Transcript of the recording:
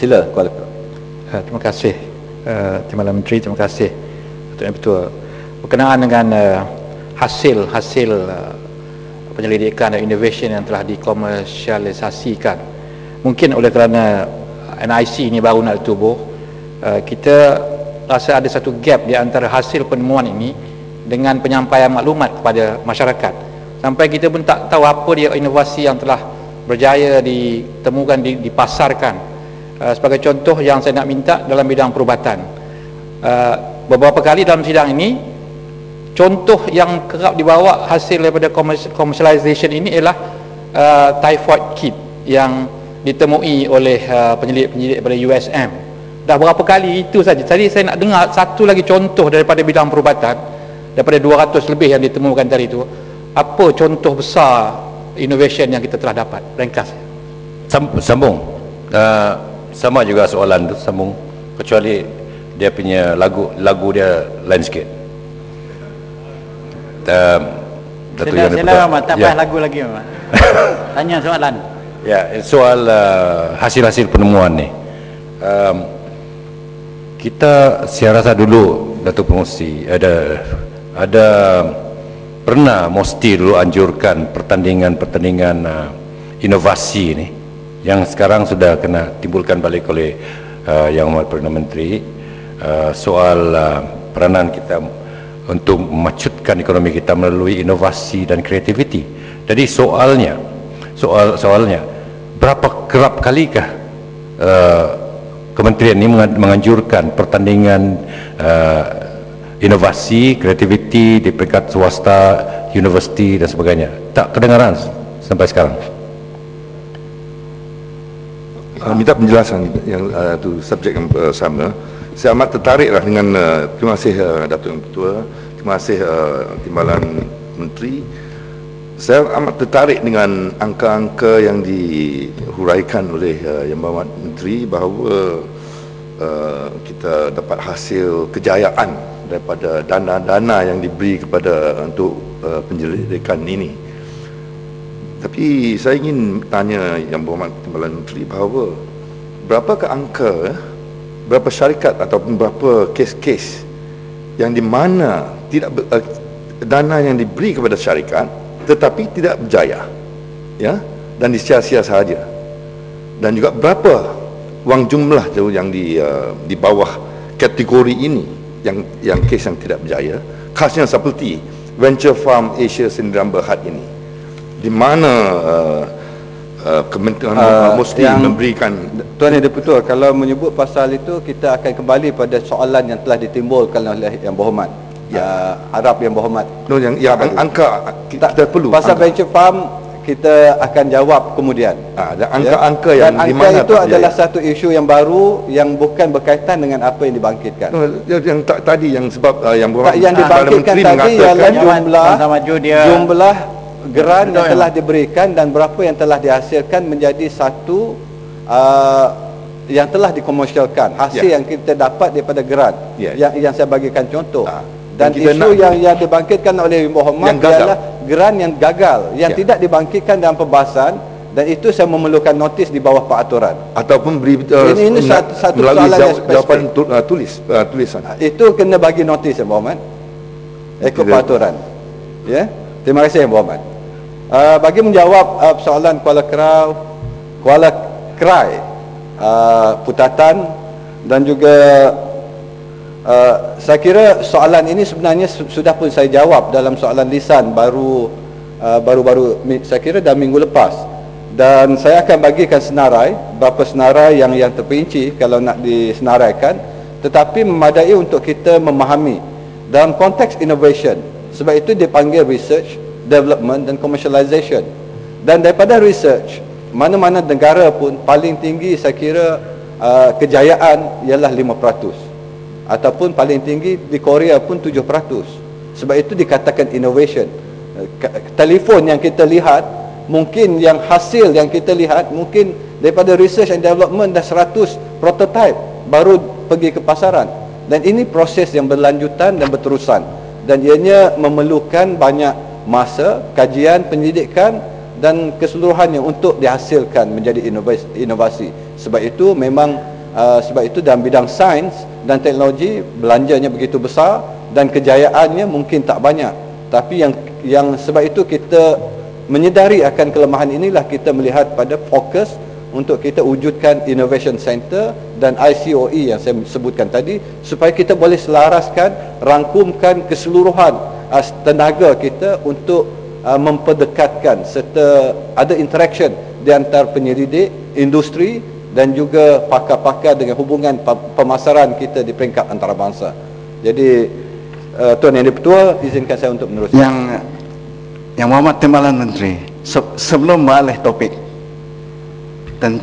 Sila Kuala. Terima kasih Timbalan Menteri, terima kasih Datuk Yang Ketua. Berkenaan dengan hasil penyelidikan dan innovation yang telah dikomersialisasikan, mungkin oleh kerana NIC ini baru nak ditubuh, kita rasa ada satu gap di antara hasil penemuan ini dengan penyampaian maklumat kepada masyarakat. Sampai kita pun tak tahu apa dia inovasi yang telah berjaya ditemukan, dipasarkan. Sebagai contoh yang saya nak minta dalam bidang perubatan, beberapa kali dalam sidang ini, contoh yang kerap dibawa hasil daripada commercialization ini ialah typhoid kit yang ditemui oleh penyelidik daripada USM. Dah berapa kali itu saja. Tadi saya nak dengar satu lagi contoh daripada bidang perubatan, daripada 200 lebih yang ditemukan tadi itu. Apa contoh besar innovation yang kita telah dapat? Ringkas. Sambung. Sama juga soalan tu, sambung, kecuali dia punya lagu dia lain sikit. Sila Mak, tak payah lagu lagi Mak. Tanya soalan. Ya, soal hasil-hasil penemuan ni. Kita saya rasa dulu Datuk Pengerusi ada pernah mesti dulu anjurkan pertandingan inovasi ni, yang sekarang sudah kena timbulkan balik oleh Yang Amat Perdana Menteri, soal peranan kita untuk memacutkan ekonomi kita melalui inovasi dan kreativiti. Jadi soalnya berapa kerap kalikah kementerian ini menganjurkan pertandingan inovasi, kreativiti di peringkat swasta, universiti dan sebagainya? Tak kedengaran sampai sekarang. Minta penjelasan yang tu subjek yang sama. Saya amat tertariklah dengan terima kasih Datuk Yang Ketua, terima kasih Timbalan Menteri. Saya amat tertarik dengan angka-angka yang dihuraikan oleh Yang Berhormat Menteri bahawa kita dapat hasil kejayaan daripada dana-dana yang diberi kepada untuk penyelidikan ini. Tapi saya ingin tanya Yang Berhormat Timbalan Menteri bahawa berapakah angka, berapa syarikat ataupun berapa kes-kes yang di mana tidak dana yang diberi kepada syarikat tetapi tidak berjaya, ya, dan disia-sia sahaja, dan juga berapa wang jumlah yang di bawah kategori ini yang kes yang tidak berjaya, khasnya seperti Venture Farm Asia Sdn Bhd ini, di mana kementerian mesti memberikan. Tuan Yang Dipertua, kalau menyebut pasal itu, kita akan kembali pada soalan yang telah ditimbulkan oleh Yang Berhormat. Harap Yang Berhormat. Angka kita perlu. Pasal angka venture farm kita akan jawab kemudian. Dan angka-angka yang dan di mana angka itu adalah satu isu yang baru yang bukan berkaitan dengan apa yang dibangkitkan. Yang tadi yang sebab yang Berhormat yang dibangkitkan tadi ialah jumlah geran yang telah diberikan dan berapa yang telah dihasilkan menjadi satu yang telah dikomersialkan, hasil yang kita dapat daripada geran, yang saya bagikan contoh. Dan isu yang dibangkitkan oleh Yang Berhormat adalah geran yang gagal, yang tidak dibangkitkan dalam perbahasan, dan itu saya memerlukan notis di bawah peraturan ataupun beri ini satu soalan yang spesifik, tulisan. Itu kena bagi notis Yang Berhormat ikut peraturan. Ya, terima kasih Yang Berhormat. Bagi menjawab soalan Kuala Krai, Putatan, dan juga saya kira soalan ini sebenarnya sudah pun saya jawab dalam soalan lisan baru-baru saya kira dah minggu lepas, dan saya akan bagikan senarai, berapa senarai yang terperinci kalau nak disenaraikan, tetapi memadai untuk kita memahami dalam konteks innovation. Sebab itu dipanggil research, development dan commercialization. Dan daripada research, mana-mana negara pun paling tinggi saya kira kejayaan ialah 5%, ataupun paling tinggi di Korea pun 7%. Sebab itu dikatakan innovation. Telefon yang kita lihat, mungkin yang hasil yang kita lihat, mungkin daripada research and development dah 100 prototype baru pergi ke pasaran. Dan ini proses yang berlanjutan dan berterusan, dan ianya memerlukan banyak masa, kajian, penyelidikan dan keseluruhannya untuk dihasilkan menjadi inovasi. Sebab itu memang Sebab itu dalam bidang sains dan teknologi belanjanya begitu besar dan kejayaannya mungkin tak banyak. Tapi yang sebab itu kita menyedari akan kelemahan inilah kita melihat pada fokus untuk kita wujudkan Innovation Center dan ICOE yang saya sebutkan tadi, supaya kita boleh selaraskan, rangkumkan keseluruhan tenaga kita untuk memperdekatkan serta ada interaction di antara penyelidik, industri dan juga pakar-pakar dengan hubungan pemasaran kita di peringkat antarabangsa. Jadi Tuan Yang Di-Pertua, izinkan saya untuk meneruskan. Yang Muhammad Timbalan Menteri, sebelum beralih topik tentang